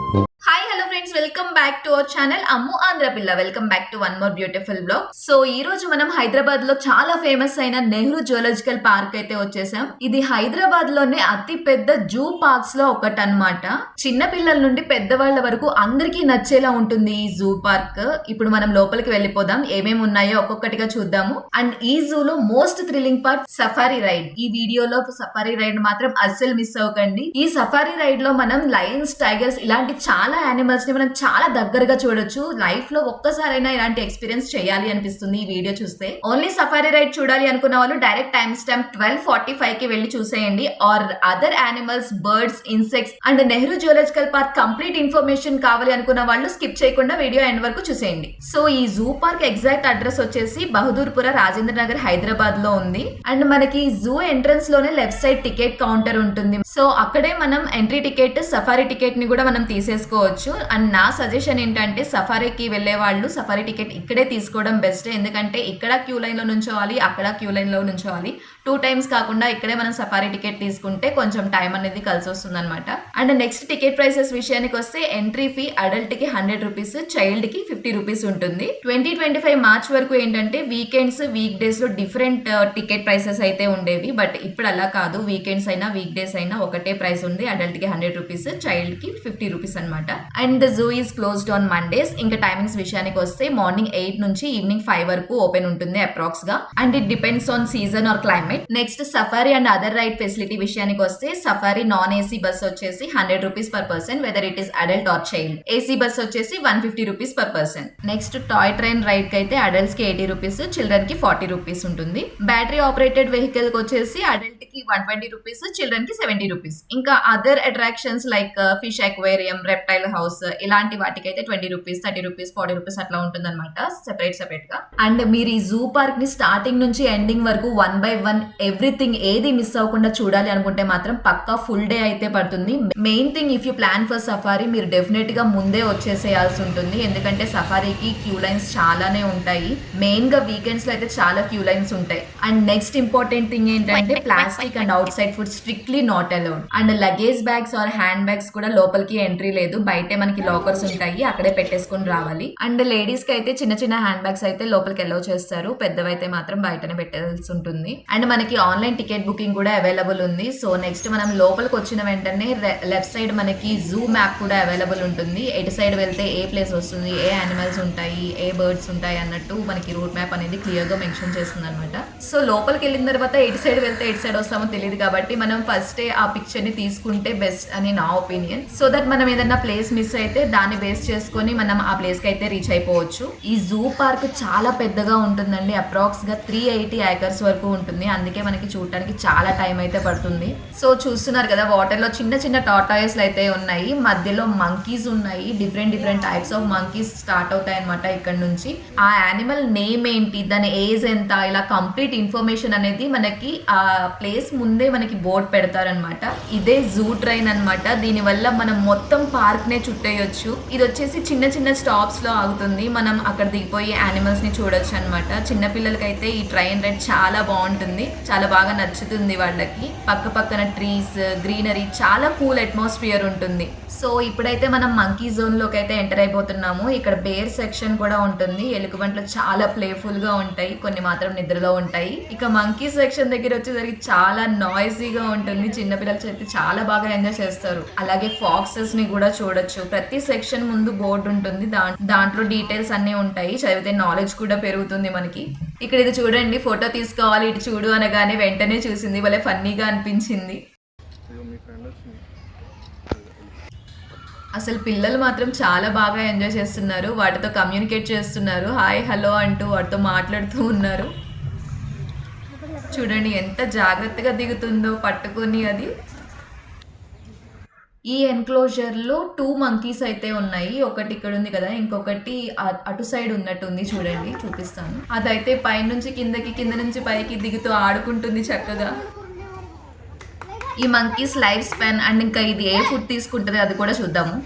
Hi hello friends, welcome back to our channel Ammu Andhra Pilla. Welcome back to one more beautiful blog. So ఈ రోజు మనం హైదరాబాద్ లో చాలా famous అయిన నెహ్రూ జువలాజికల్ పార్క్ అయితే వచ్చేసాం. ఇది హైదరాబాద్ లోనే అతి పెద్ద జూ పార్క్స్ లో ఒకటి అన్నమాట. చిన్న పిల్లల నుండి పెద్దవాళ్ల వరకు అందరికీ నచ్చేలా ఉంటుంది ఈ జూ పార్క్. ఇప్పుడు మనం లోపలికి వెళ్ళిపోదాం, ఏమేమి ఉన్నాయో ఒక్కొక్కటిగా చూద్దాము. అండ్ ఈ జూ లో most thrilling part safari ride. ఈ వీడియోలో సఫారీ రైడ్ మాత్రం అస్సలు మిస్ అవ్వకండి. ఈ సఫారీ రైడ్ లో మనం లయన్స్, టైగర్స్ ఇలాంటి చాలా యానిమల్స్ ని మనం చాలా దగ్గరగా చూడొచ్చు. లైఫ్ లో ఒక్కసారైనా ఇలాంటి ఎక్స్పీరియన్స్ చేయాలి అనిపిస్తుంది ఈ వీడియో చూస్తే. ఓన్లీ సఫారీ రైడ్ చూడాలి అనుకున్న వాళ్ళు డైరెక్ట్ టైమ్ స్టాంప్ 12:45 కి వెళ్ళి చూసేయండి. Or other animals, birds, insects and Nehru zoological park complete information కావాలి అనుకున్న వాళ్ళు స్కిప్ చేయకుండా వీడియో ఎండ్ వరకు చూసేయండి. సో ఈ జూ పార్క్ ఎగ్జాక్ట్ అడ్రస్ వచ్చేసి బహదూర్పుర, రాజేంద్ర నగర్, హైదరాబాద్ లో ఉంది. అండ్ మనకి జూ ఎంట్రన్స్ లోనే లెఫ్ట్ సైడ్ టికెట్ కౌంటర్ ఉంటుంది. సో అక్కడే మనం ఎంట్రీ టికెట్, సఫారీ టికెట్ ని కూడా మనం తీసేసుకోవచ్చు. అండ్ నా సజెషన్ ఏంటంటే సఫారీకి వెళ్లే వాళ్ళు సఫారీ టికెట్ ఇక్కడే తీసుకోవడం బెస్ట్. ఎందుకంటే ఇక్కడ క్యూ లైన్ లో నుంచోవాలి, అక్కడ క్యూ లైన్ లో నుంచోవాలి. 2 times కాకుండా ఇక్కడే మనం సఫారీ టికెట్ తీసుకుంటే కొంచెం టైం అనేది కలిసి వస్తుంది అనమాట. అండ్ నెక్స్ట్ టికెట్ ప్రైసెస్ విషయానికి వస్తే ఎంట్రీ ఫీ అడల్ట్ కి 100 రూపీస్, చైల్డ్ కి 50 రూపీస్ ఉంటుంది. 2025 మార్చ్ వరకు ఏంటంటే వీకెండ్స్, వీక్ డేస్ లో డిఫరెంట్ టికెట్ ప్రైసెస్ అయితే ఉండేవి. బట్ ఇప్పుడు అలా కాదు, వీకెండ్స్ అయినా వీక్ డేస్ అయినా ఒకటే ప్రైస్ ఉంది. అడల్ట్ కి 100 రూపీస్, చైల్డ్ కి 50 రూపీస్ అనమాట. And the zoo is closed on Mondays. ఇంకా టైమింగ్స్ విషయానికి వస్తే మార్నింగ్ 8 నుంచి ఈవినింగ్ 5 వరకు ఓపెన్ ఉంటుంది అప్రాక్స్ గా. And it depends on season or climate. Next safari and other ride facility విషయానికి వస్తే సఫారీ నాన్ ఏసీ బస్ వచ్చేసి 100 rupees per person, whether it is adult or child. AC bus వచ్చేసి 150 rupees per person. Next toy train ride కి అయితే adults కి 80 rupees, children కి 40 rupees ఉంటుంది. Battery operated vehicle కి వచ్చేసి అడల్ట్ కి 120 రూపీస్, చిల్డ్రన్ కి 70 రూపీస్. ఇంకా other attractions like fish aquarium, reptile house ఇలాంటి వాటికి అయితే 20 రూపీస్, 30 రూపీస్, 40 రూపీస్ అట్లా ఉంటుంది అనమాట, సెపరేట్ గా. అండ్ మీరు ఈ జూ పార్క్ ని స్టార్టింగ్ నుంచి ఎండింగ్ వరకు 1 by 1 ఎవ్రీథింగ్ ఏది మిస్ అవ్వకుండా చూడాలి అనుకుంటే మాత్రం పక్కా ఫుల్ డే అయితే పడుతుంది. Main thing, if you plan for safari మీరు డెఫినెట్ గా ముందే వచ్చేసేయాల్సి ఉంటుంది. ఎందుకంటే సఫారీకి క్యూ లైన్స్ చాలానే ఉంటాయి. మెయిన్ గా వీకెండ్స్ లో అయితే చాలా క్యూ లైన్స్ ఉంటాయి. అండ్ నెక్స్ట్ ఇంపార్టెంట్ థింగ్ ఏంటంటే plastic and outside food strictly not allowed. And luggage bags or hand bags కూడా లోపలికి ఎంట్రీ లేదు. బయటే మనకి లాకర్స్ ఉంటాయి, అక్కడే పెట్టేసుకుని రావాలి. అండ్ లేడీస్ కి అయితే చిన్న చిన్న హ్యాండ్ బ్యాగ్స్ అయితే లోపలికి అలౌ చేస్తారు, పెద్దవైతే మాత్రం బయటనే పెట్టాల్సి ఉంటుంది. అండ్ మనకి ఆన్లైన్ టికెట్ బుకింగ్ కూడా అవైలబుల్ ఉంది. సో నెక్స్ట్ మనం లోపలికి వచ్చిన వెంటనే లెఫ్ట్ సైడ్ మనకి జూ మ్యాప్ కూడా అవైలబుల్ ఉంటుంది. ఎటు సైడ్ వెళ్తే ఏ ప్లేస్ వస్తుంది, ఏ యానిమల్స్ ఉంటాయి, ఏ బర్డ్స్ ఉంటాయి అన్నట్టు మనకి రూట్ మ్యాప్ అనేది క్లియర్ గా మెన్షన్ చేస్తుంది అనమాట. సో లోపలికి వెళ్ళిన తర్వాత ఎటు సైడ్ వెళ్తే ఎటు సైడ్ వస్తామో తెలియదు కాబట్టి మనం ఫస్ట్ ఆ పిక్చర్ ని తీసుకుంటే బెస్ట్ అని నా ఒపీనియన్. సో దట్ మనం ఏదైనా ప్లేస్ మిస్ అయితే దాన్ని బేస్ చేసుకొని మనం ఆ ప్లేస్ కి అయితే రీచ్ అయిపోవచ్చు. ఈ జూ పార్క్ చాలా పెద్దగా ఉంటుందండి, అప్రాక్స్ గా 380 acres వరకు ఉంటుంది. అందుకే మనకి చూడటానికి చాలా టైం అయితే పడుతుంది. సో చూస్తున్నారు కదా, వాటర్ లో చిన్న చిన్న టాటాయిస్ అయితే ఉన్నాయి, మధ్యలో మంకీస్ ఉన్నాయి. Different types of monkeys start అవుతాయి అనమాట ఇక్కడ నుంచి. ఆ యానిమల్ నేమ్ ఏంటి, దాని ఏజ్ ఎంత, ఇలా కంప్లీట్ ఇన్ఫర్మేషన్ అనేది మనకి ఆ ప్లేస్ ముందే మనకి బోర్డ్ పెడతారనమాట. ఇదే జూ ట్రైన్ అనమాట. దీని వల్ల మనం మొత్తం పార్క్ నే చుట్టేయొచ్చు. ఇది వచ్చేసి చిన్న చిన్న స్టాప్స్ లో ఆగుతుంది. మనం అక్కడ దిగిపోయి యానిమల్స్ ని చూడొచ్చు అనమాట. చిన్న పిల్లలకైతే ఈ ట్రైన్ రైడ్ చాలా బాగుంటుంది, చాలా బాగా నచ్చుతుంది వాళ్ళకి. పక్కన ట్రీస్, గ్రీనరీ, చాలా కూల్ అట్మాస్ఫియర్ ఉంటుంది. సో ఇప్పుడైతే మనం మంకీ జోన్ లోకి అయితే ఎంటర్ అయిపోతున్నాము. ఇక్కడ బేర్ సెక్షన్ కూడా ఉంటుంది. ఎలుగుబంట్లు చాలా ప్లేఫుల్ గా ఉంటాయి, కొన్ని మాత్రం నిద్రలో ఉంటాయి. ఇక మంకీ సెక్షన్ దగ్గర వచ్చేసరికి చాలా నాయిసీగా ఉంటుంది. చిన్నపిల్లలు అయితే చాలా బాగా ఎంజాయ్ చేస్తారు. అలాగే ఫాక్సెస్ ని కూడా చూడొచ్చు. ప్రతి సెక్షన్ ముందు బోర్డు ఉంటుంది, దాంట్లో డీటెయిల్స్ అన్ని ఉంటాయి. చదివితే నాలెడ్జ్ కూడా పెరుగుతుంది మనకి. ఇక్కడ ఇది చూడండి, ఫోటో తీసుకోవాలి ఇటు చూడు అనగానే వెంటనే చూసింది, భలే ఫన్నీగా అనిపించింది. అసలు పిల్లలు మాత్రం చాలా బాగా ఎంజాయ్ చేస్తున్నారు. వాటితో కమ్యూనికేట్ చేస్తున్నారు, హాయ్ హలో అంటూ వాటితో మాట్లాడుతూ ఉన్నారు. చూడండి ఎంత జాగ్రత్తగా దిగుతుందో పట్టుకొని అది. ఈ ఎన్క్లోజర్ లో 2 మంకీస్ అయితే ఉన్నాయి. ఒకటి ఇక్కడ ఉంది కదా, ఇంకొకటి అటు సైడ్ ఉన్నట్టుంది. చూడండి, చూపిస్తాను. అదైతే పైనుంచి కిందకి, కింద నుంచి పైకి దిగుతూ ఆడుకుంటుంది చక్కగా. ఈ మంకీస్ లైఫ్ స్పాన్ అండ్ ఇంకా ఇది ఏ ఫుడ్ తీసుకుంటుంది అది కూడా చూద్దాము.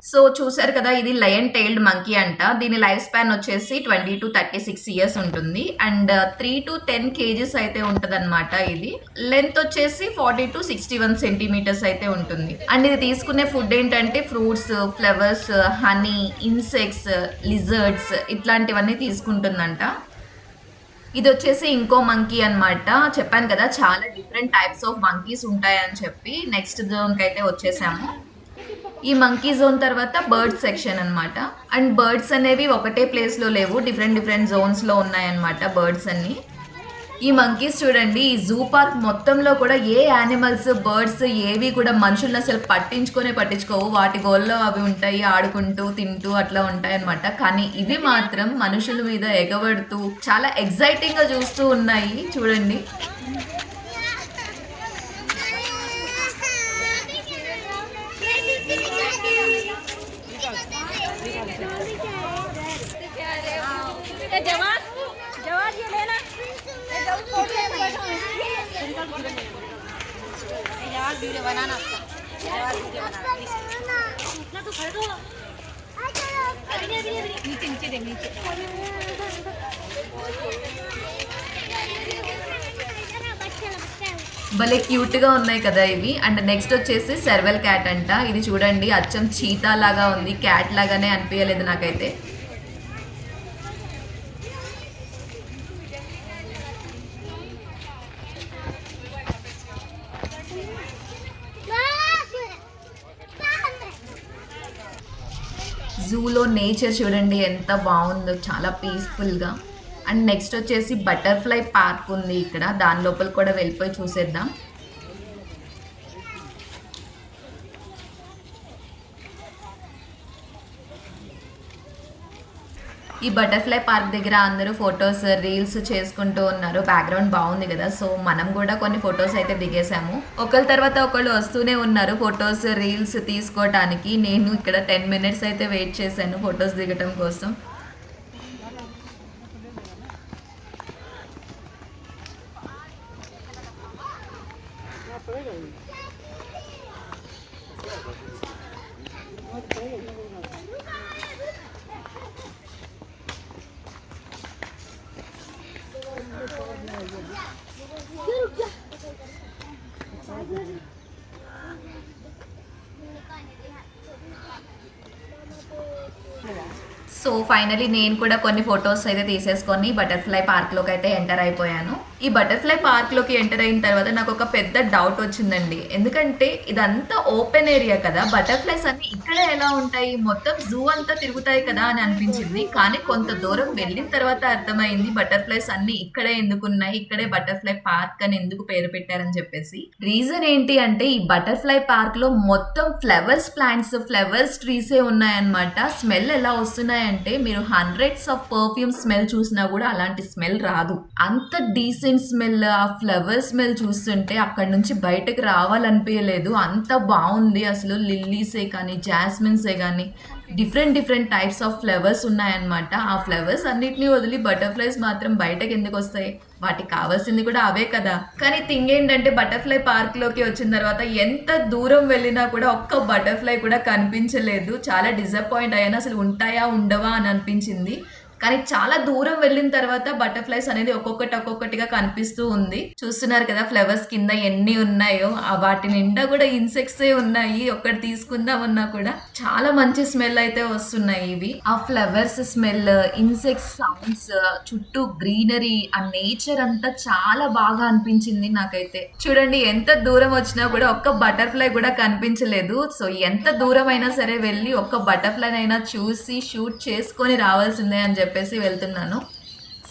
సో చూసారు కదా, ఇది లయన్ టైల్డ్ మంకీ అంట. దీని లైఫ్ స్పాన్ వచ్చేసి 20 to 36 ఇయర్స్ ఉంటుంది. అండ్ 3 to 10 kgs అయితే ఉంటది అనమాట. ఇది లెంత్ వచ్చేసి 40 to 61 సెంటీమీటర్స్ అయితే ఉంటుంది. అండ్ ఇది తీసుకునే ఫుడ్ ఏంటంటే fruits, flowers, honey, insects, lizards ఇట్లాంటివన్నీ తీసుకుంటుందంట. ఇది వచ్చేసి ఇంకో మంకీ అన్నమాట. చెప్పాను కదా చాలా డిఫరెంట్ టైప్స్ ఆఫ్ మంకీస్ ఉంటాయని చెప్పి. నెక్స్ట్ జోన్కి అయితే వచ్చేసాము. ఈ మంకీ జోన్ తర్వాత బర్డ్స్ సెక్షన్ అన్నమాట. అండ్ బర్డ్స్ అనేవి ఒకటే ప్లేస్లో లేవు, డిఫరెంట్ డిఫరెంట్ జోన్స్లో ఉన్నాయన్నమాట బర్డ్స్ అన్ని. ఈ మంకీస్ చూడండి, ఈ జూ పార్క్ మొత్తంలో కూడా ఏ యానిమల్స్, బర్డ్స్ ఏవి కూడా మనుషులను అసలు పట్టించుకోవు. వాటి గోల్లో అవి ఉంటాయి, ఆడుకుంటూ తింటూ అట్లా ఉంటాయి అనమాట. కానీ ఇవి మాత్రం మనుషుల మీద ఎగబడుతూ చాలా ఎగ్జైటింగ్ గా చూస్తూ ఉన్నాయి చూడండి. वीडियो बनाना उसका वीडियो बनाना इतना तो कर दो नीचे नीचे दे नीचे భలే క్యూట్ గా ఉన్నాయి కదా ఇవి. అండ్ నెక్స్ట్ వచ్చేసి సెర్వెల్ క్యాట్ అంట. ఇది చూడండి అచ్చం చీతా లాగా ఉంది, క్యాట్ లాగానే అనిపించలేదు నాకైతే. జూలో నేచర్ చూడండి ఎంత బాగుందో, చాలా పీస్ఫుల్గా. అండ్ నెక్స్ట్ వచ్చేసి బటర్ఫ్లై పార్క్ ఉంది ఇక్కడ, దాని లోపల కూడా వెళ్ళిపోయి చూసేద్దాం. ఈ బటర్ఫ్లై పార్క్ దగ్గర అందరూ ఫొటోస్, రీల్స్ చేసుకుంటూ ఉన్నారు. బ్యాక్గ్రౌండ్ బాగుంది కదా, సో మనం కూడా కొన్ని ఫొటోస్ అయితే దిగేసాము. ఒకళ్ళ తర్వాత ఒకళ్ళు వస్తూనే ఉన్నారు ఫొటోస్, రీల్స్ తీసుకోవటానికి. నేను ఇక్కడ 10 minutes అయితే వెయిట్ చేశాను ఫొటోస్ దిగటం కోసం. సో ఫైనలీ నేను కూడా కొన్ని ఫొటోస్ అయితే తీసేసుకొని బటర్ఫ్లై పార్క్లోకి అయితే ఎంటర్ అయిపోయాను. ఈ బటర్ఫ్లై పార్క్లోకి ఎంటర్ అయిన తర్వాత నాకు ఒక పెద్ద డౌట్ వచ్చిందండి. ఎందుకంటే ఇదంతా ఓపెన్ ఏరియా కదా, బటర్ఫ్లైస్ అన్ని ఇక్కడే ఎలా ఉంటాయి, మొత్తం జూ అంతా తిరుగుతాయి కదా అని అనిపించింది. కానీ కొంత దూరం వెళ్ళిన తర్వాత అర్థమైంది బటర్ఫ్లైస్ అన్ని ఇక్కడే ఎందుకున్నాయి, ఇక్కడే బటర్ఫ్లై పార్క్ అని ఎందుకు పేరు పెట్టారని చెప్పేసి. రీజన్ ఏంటి అంటే ఈ బటర్ఫ్లై పార్క్ లో మొత్తం ఫ్లవర్స్ ప్లాంట్స్, ఫ్లవర్స్ ట్రీసే ఉన్నాయన్నమాట. స్మెల్ ఎలా వస్తున్నాయంటే మీరు హండ్రెడ్స్ ఆఫ్ పర్ఫ్యూమ్ స్మెల్ చూసినా కూడా అలాంటి స్మెల్ రాదు. అంత డీసెంట్ స్మెల్, ఆ ఫ్లవర్ స్మెల్ చూస్తుంటే అక్కడ నుంచి బయటకు రావాలనిపించలేదు. అంత బాగుంది అసలు. లిల్లీసే కానీ, జాస్మిన్సే కానీ, డిఫరెంట్ టైప్స్ ఆఫ్ ఫ్లవర్స్ ఉన్నాయన్నమాట. ఆ ఫ్లవర్స్ అన్నిటినీ వదిలి బటర్ఫ్లైస్ మాత్రం బయటకు ఎందుకు వస్తాయి? వాటికి కావాల్సింది కూడా అవే కదా. కానీ థింగ్ ఏంటంటే బటర్ఫ్లై పార్క్ లోకి వచ్చిన తర్వాత ఎంత దూరం వెళ్ళినా కూడా ఒక్క బటర్ఫ్లై కూడా కనిపించలేదు. చాలా డిసప్పాయింట్ అయ్యాను. అసలు ఉంటాయా ఉండవా అని అనిపించింది. కానీ చాలా దూరం వెళ్ళిన తర్వాత బటర్ఫ్లైస్ అనేది ఒక్కొక్కటిగా కనిపిస్తూ ఉంది. చూస్తున్నారు కదా ఫ్లవర్స్ కింద ఎన్ని ఉన్నాయో, వాటి నిండా కూడా ఇన్సెక్ట్సే ఉన్నాయి. ఒక్కటి తీసుకుందామన్నా కూడా చాలా మంచి స్మెల్ అయితే వస్తున్నాయి ఇవి. ఆ ఫ్లవర్స్ స్మెల్, ఇన్సెక్ట్స్ సౌండ్స్, చుట్టూ గ్రీనరీ, ఆ నేచర్ అంతా చాలా బాగా అనిపించింది నాకైతే. చూడండి ఎంత దూరం వచ్చినా కూడా ఒక్క బటర్ఫ్లై కూడా కనిపించలేదు. సో ఎంత దూరం అయినా సరే వెళ్ళి ఒక్క బటర్ఫ్లై అయినా చూసి షూట్ చేసుకొని రావాల్సిందే అని చెప్పేసి వెళ్తున్నాను.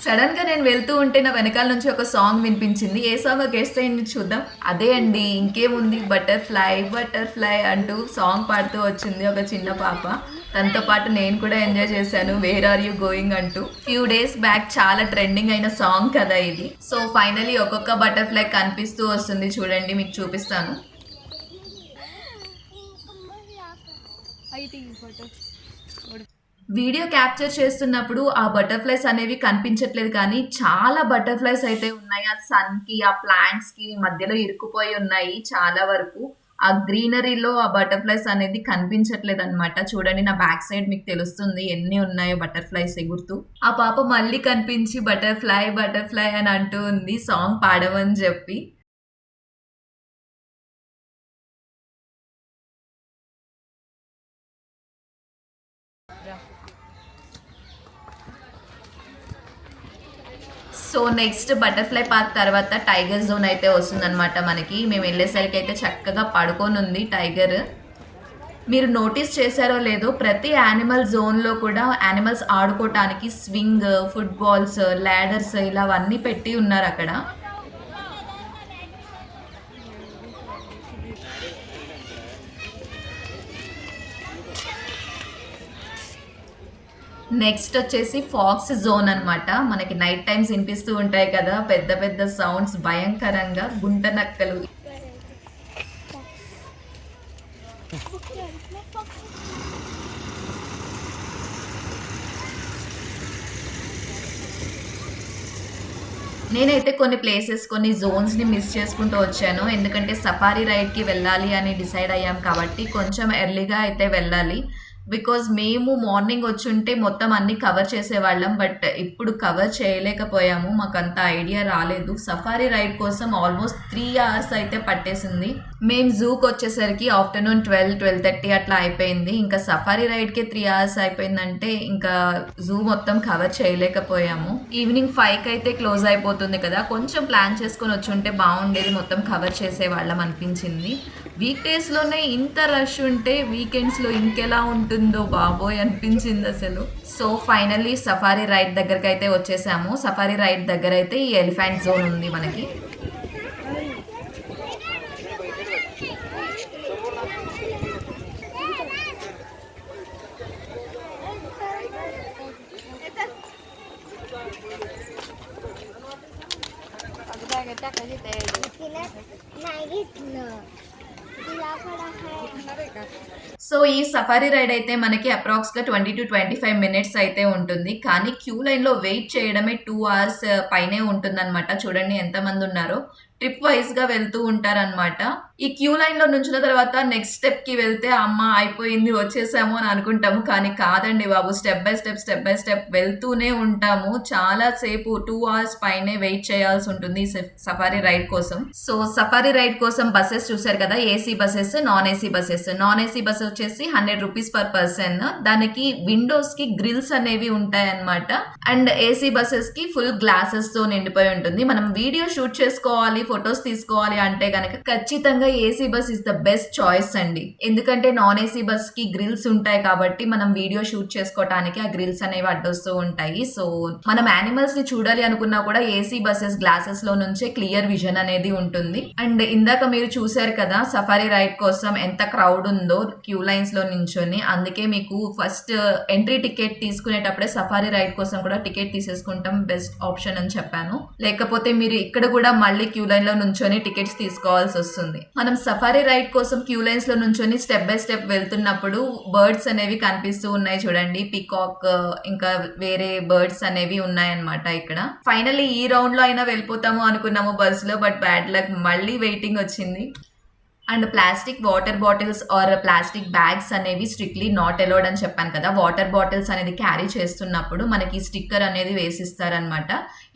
సడన్ గా నేను వెళ్తూ ఉంటే నా వెనకాల నుంచి ఒక సాంగ్ వినిపించింది. ఏ సాంగ్ గెస్ట్ అయ్యింది చూద్దాం. అదే అండి, ఇంకేముంది, బటర్ఫ్లై బటర్ఫ్లై అంటూ సాంగ్ పాడుతూ వచ్చింది ఒక చిన్న పాప. తనతో పాటు నేను కూడా ఎంజాయ్ చేశాను. వేర్ ఆర్ యూ గోయింగ్ అంటూ. ఫ్యూ డేస్ బ్యాక్ చాలా ట్రెండింగ్ అయిన సాంగ్ కదా ఇది. సో ఫైనలీ ఒక్కొక్క బటర్ఫ్లై కనిపిస్తూ వస్తుంది చూడండి, మీకు చూపిస్తాను. వీడియో క్యాప్చర్ చేస్తున్నప్పుడు ఆ బటర్ఫ్లైస్ అనేవి కనిపించట్లేదు, కానీ చాలా బటర్ఫ్లైస్ అయితే ఉన్నాయి. ఆ సన్ కి, ఆ ప్లాంట్స్ కి మధ్యలో ఇరుక్కుపోయి ఉన్నాయి చాలా వరకు. ఆ గ్రీనరీలో ఆ బటర్‌ఫ్లైస్ అనేది కనిపించట్లేదు అనమాట. చూడండి నా బ్యాక్ సైడ్ మీకు తెలుస్తుంది ఎన్ని ఉన్నాయో బటర్‌ఫ్లైస్ ఎగురుతూ. ఆ పాప మళ్ళీ కనిపించి బటర్‌ఫ్లై, బటర్‌ఫ్లై అని అంటూ ఉంది సాంగ్ పాడమని చెప్పి. సో నెక్స్ట్ బటర్‌ఫ్లై పార్క్ తర్వాత టైగర్ జోన్ అయితే వస్తుందనమాట మనకి. మేము వెళ్ళేసరికి అయితే చక్కగా పడుకోనుంది టైగర్. మీరు నోటీస్ చేశారో లేదో ప్రతి యానిమల్ జోన్‌లో కూడా యానిమల్స్ ఆడుకోవటానికి స్వింగ్, ఫుట్‌బాల్స్, లాడర్స్ ఇలా అవన్నీ పెట్టి ఉన్నారక్కడ. నెక్స్ట్ వచ్చేసి ఫాక్స్ జోన్ అనమాట. మనకి నైట్ టైమ్స్ వినిపిస్తూ ఉంటాయి కదా పెద్ద పెద్ద సౌండ్స్ భయంకరంగా గుంట నక్కలు. నేనైతే కొన్ని ప్లేసెస్ కొన్ని జోన్స్‌ని మిస్ చేసుకుంటూ వచ్చాను. ఎందుకంటే సఫారీ రైడ్‌కి వెళ్ళాలి అని డిసైడ్ అయ్యాం కాబట్టి కొంచెం ఎర్లీగా అయితే వెళ్ళాలి. బికాజ్ మేము మార్నింగ్ వచ్చుంటే మొత్తం అన్నీ కవర్ చేసేవాళ్ళం. బట్ ఇప్పుడు కవర్ చేయలేకపోయాము. మాకంత ఐడియా రాలేదు. సఫారీ రైడ్ కోసం ఆల్మోస్ట్ 3 అవర్స్ అయితే పట్టేసింది. మేము జూకి వచ్చేసరికి ఆఫ్టర్నూన్ 12:30 అట్లా అయిపోయింది. ఇంకా సఫారీ రైడ్‌కే 3 అవర్స్ అయిపోయిందంటే ఇంకా జూ మొత్తం కవర్ చేయలేకపోయాము. ఈవినింగ్ 5కి అయితే క్లోజ్ అయిపోతుంది కదా. కొంచెం ప్లాన్ చేసుకొని వచ్చుంటే బాగుండేది. మొత్తం కవర్ చేసేవాళ్ళం అనిపించింది. వీక్ డేస్‌లోనే ఇంత రష్ ఉంటే వీకెండ్స్‌లో ఇంకెలా ఉంటుందో బాబోయ్ అనిపించింది అసలు. సో ఫైనల్లీ సఫారీ రైడ్ దగ్గరకైతే వచ్చేసాము. సఫారీ రైడ్ దగ్గర అయితే ఈ ఎలిఫెంట్ జోన్ ఉంది మనకి. సో ఈ సఫారీ రైడ్ అయితే మనకి అప్రాక్స్‌గా 20-25 మినిట్స్ అయితే ఉంటుంది. కానీ క్యూ లైన్‌లో వెయిట్ చేయడమే 2 అవర్స్ పైనే ఉంటుందన్నమాట. చూడండి ఎంతమంది ఉన్నారో. ట్రిప్ వైస్‌గా వెళ్తూ ఉంటారనమాట. ఈ క్యూ లైన్‌లో నుంచున్న తర్వాత నెక్స్ట్ స్టెప్‌కి వెళ్తే అమ్మ అయిపోయింది వచ్చేసాము అని అనుకుంటాము. కానీ కాదండి బాబు. స్టెప్ బై స్టెప్ వెళ్తూనే ఉంటాము. చాలా సేపు 2 అవర్స్ పైనే వెయిట్ చేయాల్సి ఉంటుంది సఫారీ రైడ్ కోసం. సో సఫారీ రైడ్ కోసం బసెస్ చూసారు కదా. AC buses, non AC buses. Non AC bus వచ్చేసి 100 రూపీస్ పర్ పర్సన్. దానికి విండోస్ కి గ్రిల్స్ అనేవి ఉంటాయన్నమాట. అండ్ ఏసీ బసెస్ కి ఫుల్ గ్లాసెస్ తో నిండిపోయి ఉంటుంది. మనం వీడియో షూట్ చేసుకోవాలి, ఫొటోస్ తీసుకోవాలి అంటే గనక ఖచ్చితంగా AC bus is the best choice అండి. ఎందుకంటే నాన్ ఏసీ బస్ కి గ్రిల్స్ ఉంటాయి కాబట్టి మనం వీడియో షూట్ చేసుకోవడానికి ఆ గ్రిల్స్ అనేవి అడ్డొస్తూ ఉంటాయి. సో మనం యానిమల్స్ ని చూడాలి అనుకున్నా కూడా ఏసీ బసెస్ గ్లాసెస్ లో నుంచే క్లియర్ విజన్ అనేది ఉంటుంది. అండ్ ఇందాక మీరు చూసారు కదా సఫారీ రైడ్ కోసం ఎంత క్రౌడ్ ఉందో క్యూ లైన్స్ లో నించొని. అందుకే మీకు ఫస్ట్ ఎంట్రీ టికెట్ తీసుకునేటప్పుడే సఫారీ రైడ్ కోసం కూడా టికెట్ తీసేసుకుంటాం బెస్ట్ ఆప్షన్ అని చెప్పాను. లేకపోతే మీరు ఇక్కడ కూడా మళ్ళీ క్యూ లైన్ లో నుంచొని టికెట్స్ తీసుకోవాల్సి వస్తుంది. మనం సఫారీ రైడ్ కోసం క్యూ లైన్స్ లో నుంచొని స్టెప్ బై స్టెప్ వెళ్తున్నప్పుడు బర్డ్స్ అనేవి కనిపిస్తూ ఉన్నాయి చూడండి. పికాక్ ఇంకా వేరే బర్డ్స్ అనేవి ఉన్నాయన్నమాట ఇక్కడ. ఫైనల్లీ ఈ రౌండ్ లో అయినా వెళ్ళిపోతాము అనుకున్నాము బస్ లో. బట్ బ్యాడ్ లక్ మళ్ళీ వెయిటింగ్ వచ్చింది. And plastic water bottles or plastic bags అనేవి స్ట్రిక్ట్లీ నాట్ అలౌడ్ అని చెప్పాను కదా. వాటర్ బాటిల్స్ అనేది క్యారీ చేస్తున్నప్పుడు మనకి స్టిక్కర్ అనేది వేసిస్తారనమాట.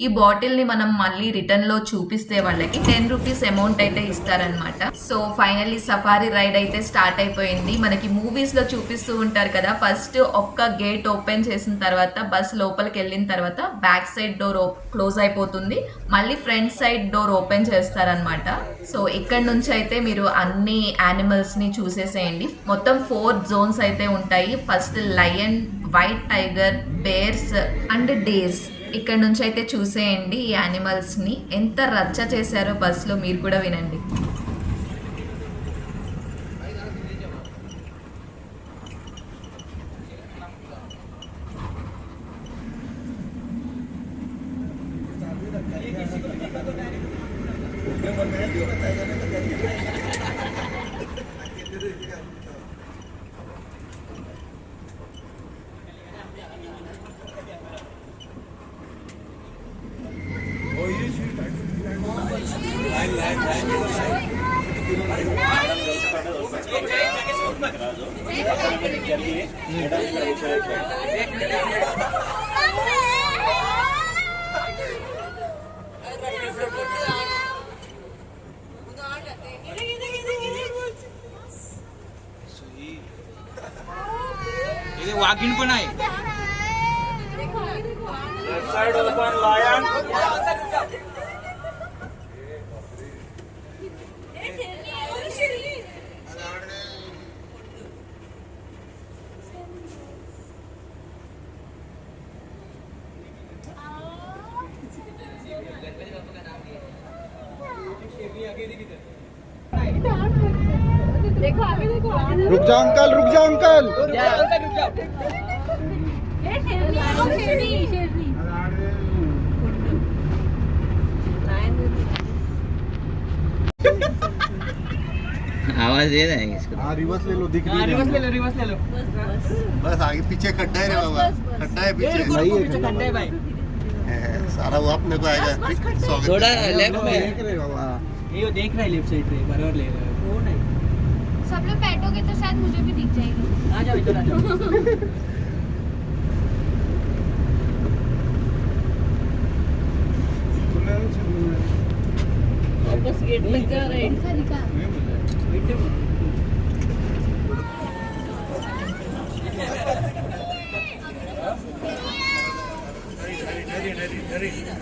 ఈ బాటిల్ ని మనం మళ్ళీ రిటర్న్ లో చూపిస్తే వాళ్ళకి 10 రూపీస్ అమౌంట్ అయితే ఇస్తారనమాట. సో ఫైనల్లీ సఫారీ రైడ్ అయితే స్టార్ట్ అయిపోయింది. మనకి మూవీస్ లో చూపిస్తూ ఉంటారు కదా. ఫస్ట్ ఒక్క గేట్ ఓపెన్ చేసిన తర్వాత బస్ లోపలికి వెళ్ళిన తర్వాత బ్యాక్ సైడ్ డోర్ క్లోజ్ అయిపోతుంది. మళ్ళీ ఫ్రంట్ సైడ్ డోర్ ఓపెన్ చేస్తారనమాట. సో ఇక్కడ నుంచి అయితే మీరు అన్ని యానిమల్స్ ని చూసేసేయండి. మొత్తం 4 జోన్స్ అయితే ఉంటాయి. First lion, white tiger, bears and dares. ఇక్కడ నుంచి అయితే చూసేయండి ఈ యానిమల్స్ ని. ఎంత రచ్చ చేశారో బస్ లో మీరు కూడా వినండి. ఇది వాకింగ్ पण आहे साइड ओपन लायन देखो आगे देखो रुक जाओ अंकल, रुक जाओ अंकल। ये शेरनी शेरनी आवाज दे रहा है इसको हाँ रिवर्स ले लो, दिख रही है। रिवर्स ले लो बस आगे पीछे खड्डा है रे बाबा, खड्डा है पीछे। नहीं है खड्डा है भाई सारा वो अपने को आएगा। स्वागत थोड़ा है। लेफ्ट में देख रहे बाबा। ये देख रहा है लेफ्ट साइड पे बराबर ले रहा है वो नहीं सब लोग बैठोगे तो शायद मुझे भी दिख जाएगा। आ जाओ इधर आ जाओ वापस गेट तक जा रहे हैं। दिखा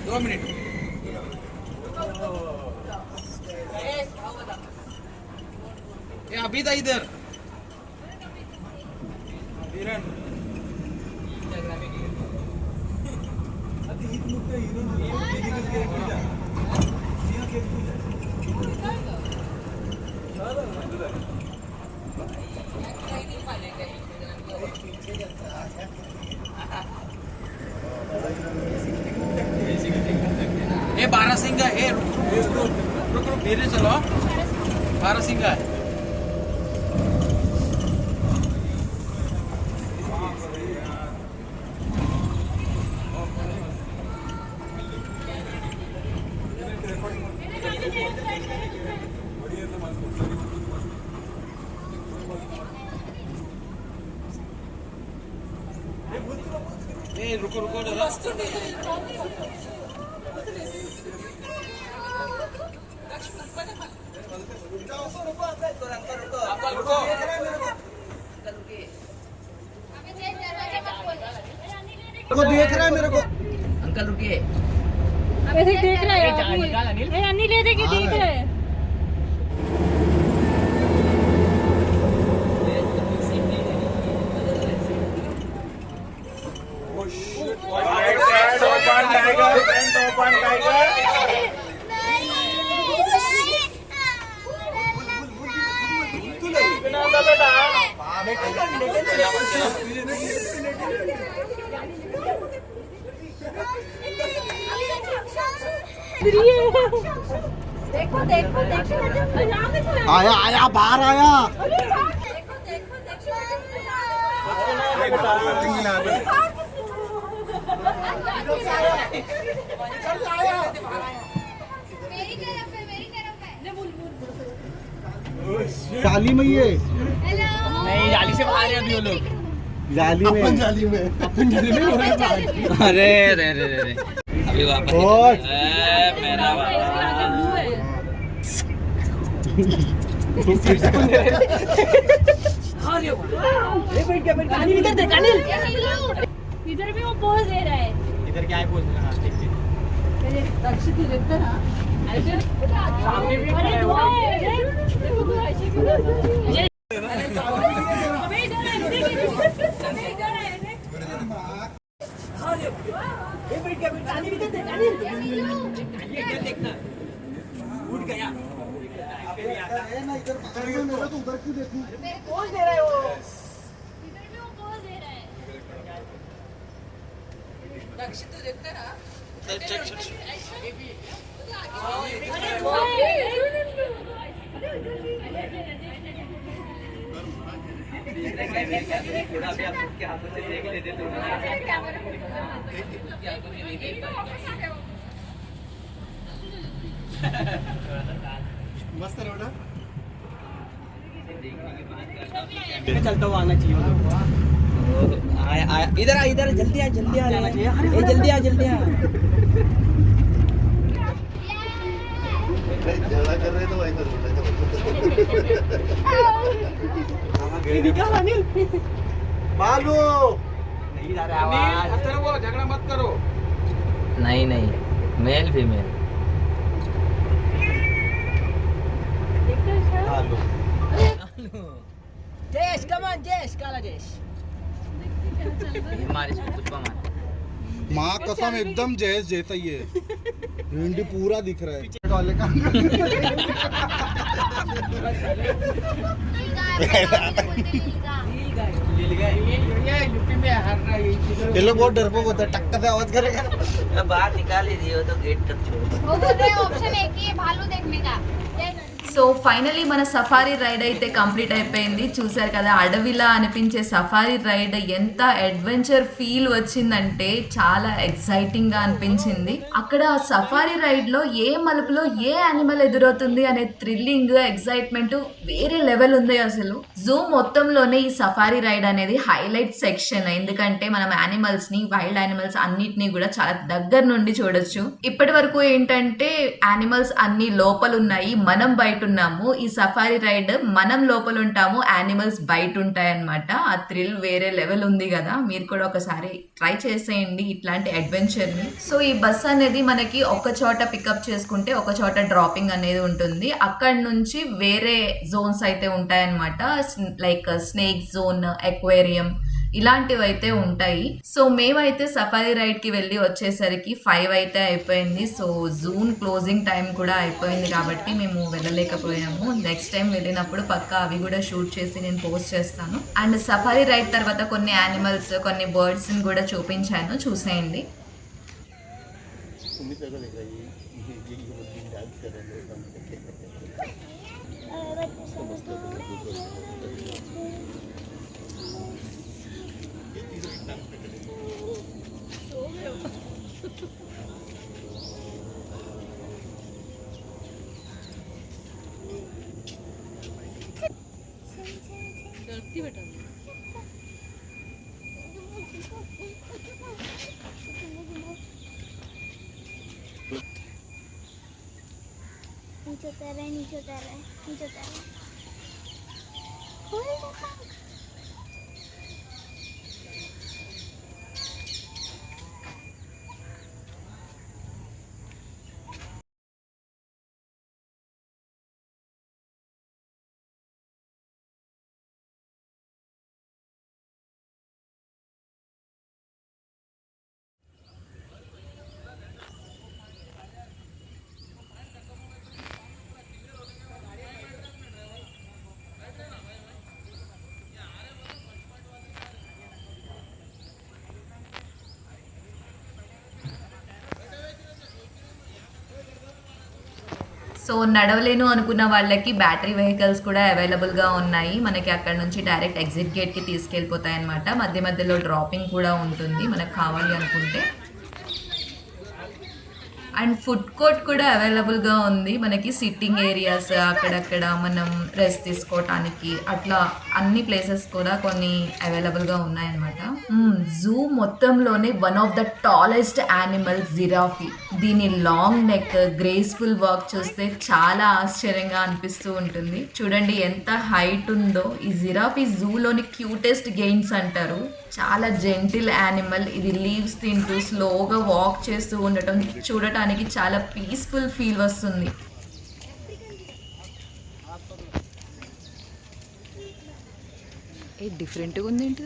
दो मिनट ये अभी था इधर ये बारासिंगा है रुक धीरे चलो बारासिंगा है रुको को देख रहा है मेरे को। अंकल रुकिए ऐसे देख रहा है अनिल ये देखिए देख रहा है। Side open tiger front open tiger देखो देखो देखो आया आया बाहर आया। जाली में ये नहीं जाली से बाहर है अभी वो लोग जाली में अपन जाली में अरे रे रे रे अभी वापस ओए। मेरा इधर भी वो पोज दे रहा है। इधर क्या है पोज रक्षित देखते ना सामने भी उठ गया उधर क्यों देखूं? पोज दे रहा है वो इधर भी वो पोज दे रहा है। रक्षित तो देखते ना चल थोड़ा भी आप उसके हाथों से देख लेते तो मस्त है बेटा। चलता हुआ आना चाहिए इधर आ जल्दी आ जाना चाहिए जल्दी आ झगड़ा कर रहे तो वही तो बालू नहीं जा रहा झगड़ा मत करो नहीं male female Jayesh come on Jayesh काला जयेश हमारे पुष्पा मार माँ कसम एकदम जयेश जैसा ही है भिंडी पूरा दिख रहा है वाले का यूपी में हर रहा है ये लोग बहुत डरपोक होता है टक्कर से आवाज करेगा बाहर निकाल ही दियो तो गेट तक छोड़ वो बोल रहे ऑप्शन एक ही है भालू देखने का సో ఫైనలీ మన సఫారీ రైడ్ అయితే కంప్లీట్ అయిపోయింది. చూసారు కదా అడవిలా అనిపించే సఫారీ రైడ్ ఎంత అడ్వెంచర్ ఫీల్ వచ్చిందంటే చాలా ఎక్సైటింగ్ గా అనిపించింది. అక్కడ సఫారీ రైడ్ లో ఏ మలుపులో ఏ యానిమల్ ఎదురవుతుంది అనే థ్రిల్లింగ్ ఎక్సైట్మెంట్ వేరే లెవెల్ ఉంది. అసలు జూ మొత్తంలోనే ఈ సఫారీ రైడ్ అనేది హైలైట్ సెక్షన్. ఎందుకంటే మనం యానిమల్స్ ని వైల్డ్ యానిమల్స్ అన్నిటినీ కూడా చాలా దగ్గర నుండి చూడొచ్చు. ఇప్పటి వరకు ఏంటంటే యానిమల్స్ అన్ని లోపల ఉన్నాయి, మనం బయట ఉన్నాము. ఈ సఫారీ రైడ్ మనం లోపల ఉంటాము, యానిమల్స్ బయట ఉంటాయి అన్నమాట. ఆ థ్రిల్ వేరే లెవెల్ ఉంది కదా. మీరు కూడా ఒకసారి ట్రై చేసేయండి ఇట్లాంటి అడ్వెంచర్ ని. సో ఈ బస్ అనేది మనకి ఒక చోట పికప్ చేసుకుంటే ఒక చోట డ్రాపింగ్ అనేది ఉంటుంది. అక్కడ నుంచి వేరే జోన్స్ అయితే ఉంటాయన్నమాట. లైక్ స్నేక్ జోన్, ఎక్వేరియం ఇలాంటివి అయితే ఉంటాయి. సో మేమైతే సఫారీ రైడ్ కి వెళ్ళి వచ్చేసరికి 5 అయితే అయిపోయింది. సో జూన్ క్లోజింగ్ టైం కూడా అయిపోయింది కాబట్టి మేము వెళ్ళలేకపోయాము. నెక్స్ట్ టైం వెళ్ళినప్పుడు పక్కా అవి కూడా షూట్ చేసి నేను పోస్ట్ చేస్తాను. అండ్ సఫారీ రైడ్ తర్వాత కొన్ని యానిమల్స్, కొన్ని బర్డ్స్ ని కూడా చూపించాను, చూసేయండి. नीचे उतर रहे సో నడవలేను అనుకున్న వాళ్ళకి బ్యాటరీ వెహికల్స్ కూడా అవైలబుల్గా ఉన్నాయి. మనకి అక్కడ నుంచి డైరెక్ట్ ఎగ్జిట్ గేట్కి తీసుకెళ్ళిపోతాయి అన్నమాట. మధ్య మధ్యలో డ్రాపింగ్ కూడా ఉంటుంది మనకు కావాలి అనుకుంటే. అండ్ ఫుడ్ కోర్ట్ కూడా అవైలబుల్గా ఉంది. మనకి సిట్టింగ్ ఏరియాస్, అక్కడక్కడ మనం రెస్ట్ తీసుకోవటానికి అట్లా అన్ని ప్లేసెస్ కూడా కొన్ని అవైలబుల్గా ఉన్నాయన్నమాట. జూ మొత్తంలోనే one of the tallest animal giraffe. దీని లాంగ్ నెక్, గ్రేస్ఫుల్ వాక్ చూస్తే చాలా ఆశ్చర్యంగా అనిపిస్తూ ఉంటుంది. చూడండి ఎంత హైట్ ఉందో. ఈ జిరాఫీ జూలోని క్యూటెస్ట్ గెయిన్స్ అంటారు. చాలా జెంటిల్ యానిమల్. ఇది లీవ్స్ తింటూ స్లోగా వాక్ చేస్తూ ఉండటం చూడటానికి చాలా పీస్ఫుల్ ఫీల్ వస్తుంది. డిఫరెంట్గా ఉంది ఏంటి?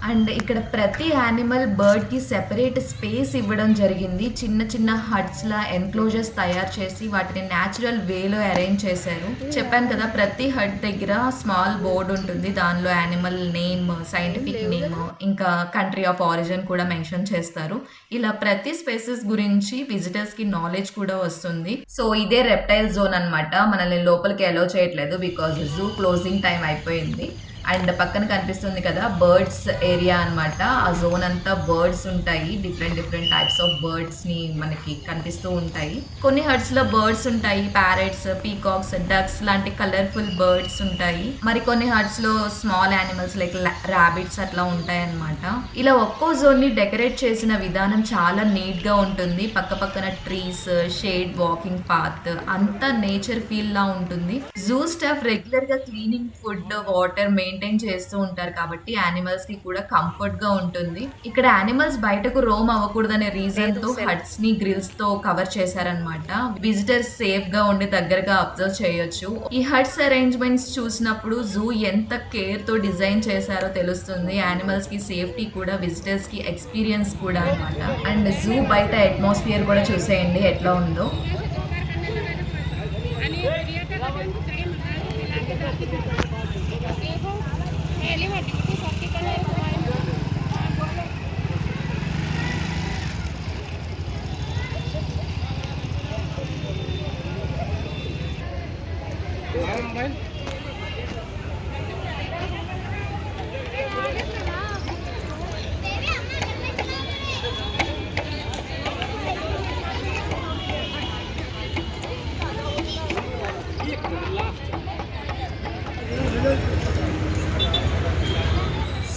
అండ్ ఇక్కడ ప్రతి యానిమల్, బర్డ్కి సెపరేట్ స్పేస్ ఇవ్వడం జరిగింది. చిన్న చిన్న హట్స్లా ఎన్క్లోజర్స్ తయారు చేసి వాటిని న్యాచురల్ వేలో అరేంజ్ చేశారు. చెప్పాను కదా, ప్రతి హట్ దగ్గర స్మాల్ బోర్డ్ ఉంటుంది. దానిలో యానిమల్ నేమ్, సైంటిఫిక్ నేమ్, ఇంకా కంట్రీ ఆఫ్ ఆరిజిన్ కూడా మెన్షన్ చేస్తారు. ఇలా ప్రతి స్పేసెస్ గురించి విజిటర్స్కి నాలెడ్జ్ కూడా వస్తుంది. సో ఇదే రెప్టైల్ జోన్ అన్నమాట. మనల్ని లోపలికి అలో చేయట్లేదు బికాజ్ జూ క్లోజింగ్ టైం అయిపోయింది. అండ్ పక్కన కనిపిస్తుంది కదా బర్డ్స్ ఏరియా అన్నమాట. ఆ జోన్ అంతా బర్డ్స్ ఉంటాయి, different different types of birds ని మనకి కనిపిస్తూ ఉంటాయి. కొన్ని హట్స్ లో బర్డ్స్ ఉంటాయి, ప్యారెట్స్, పీకాక్స్, డక్స్ లాంటి కలర్ఫుల్ బర్డ్స్ ఉంటాయి. మరి కొన్ని హట్స్ లో స్మాల్ యానిమల్స్ లైక్ రాబిట్స్ అట్లా ఉంటాయి అన్నమాట. ఇలా ఒక్కో జోన్ ని డెకరేట్ చేసిన విధానం చాలా నీట్ గా ఉంటుంది. పక్క పక్కన ట్రీస్, షేడ్, వాకింగ్ పాత్, అంతా నేచర్ ఫీల్ లా ఉంటుంది. జూ స్టాఫ్ రెగ్యులర్ గా క్లీనింగ్, ఫుడ్, వాటర్ మెయింటైన్ చేస్తూ ఉంటారు కాబట్టి యానిమల్స్ కి కూడా కంఫర్ట్ గా ఉంటుంది. ఇక్కడ యానిమల్స్ బయటకు రోమ్ అవ్వకూడదనే రీజన్ తో హట్స్ ని గ్రిల్స్ తో కవర్ చేశారనమాట. విజిటర్స్ సేఫ్ గా ఉండి దగ్గరగా అబ్జర్వ్ చేయొచ్చు. ఈ హట్స్ అరేంజ్మెంట్స్ చూసినప్పుడు జూ ఎంత కేర్ తో డిజైన్ చేశారో తెలుస్తుంది. యానిమల్స్ కి సేఫ్టీ కూడా, విజిటర్స్ కి ఎక్స్పీరియన్స్ కూడా అన్నమాట. అండ్ జూ బయట అట్మాస్ఫియర్ కూడా చూసేయండి ఎట్లా ఉందో.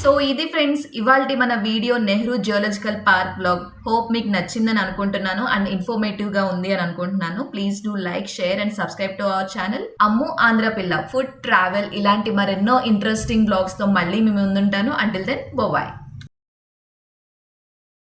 సో ఇది ఫ్రెండ్స్ ఇవాల్టి మన video Nehru zoological park blog. Hope మీకు నచ్చిందని అనుకుంటున్నాను అండ్ ఇన్ఫర్మేటివ్ గా ఉంది అని అనుకుంటున్నాను. Please do like, share and subscribe to our channel Ammu Andhra Pilla. Food, travel ఇలాంటి మరెన్నో ఇంట్రెస్టింగ్ బ్లాగ్స్ తో మళ్ళీ మీ ముందుంటాను. Until then bye.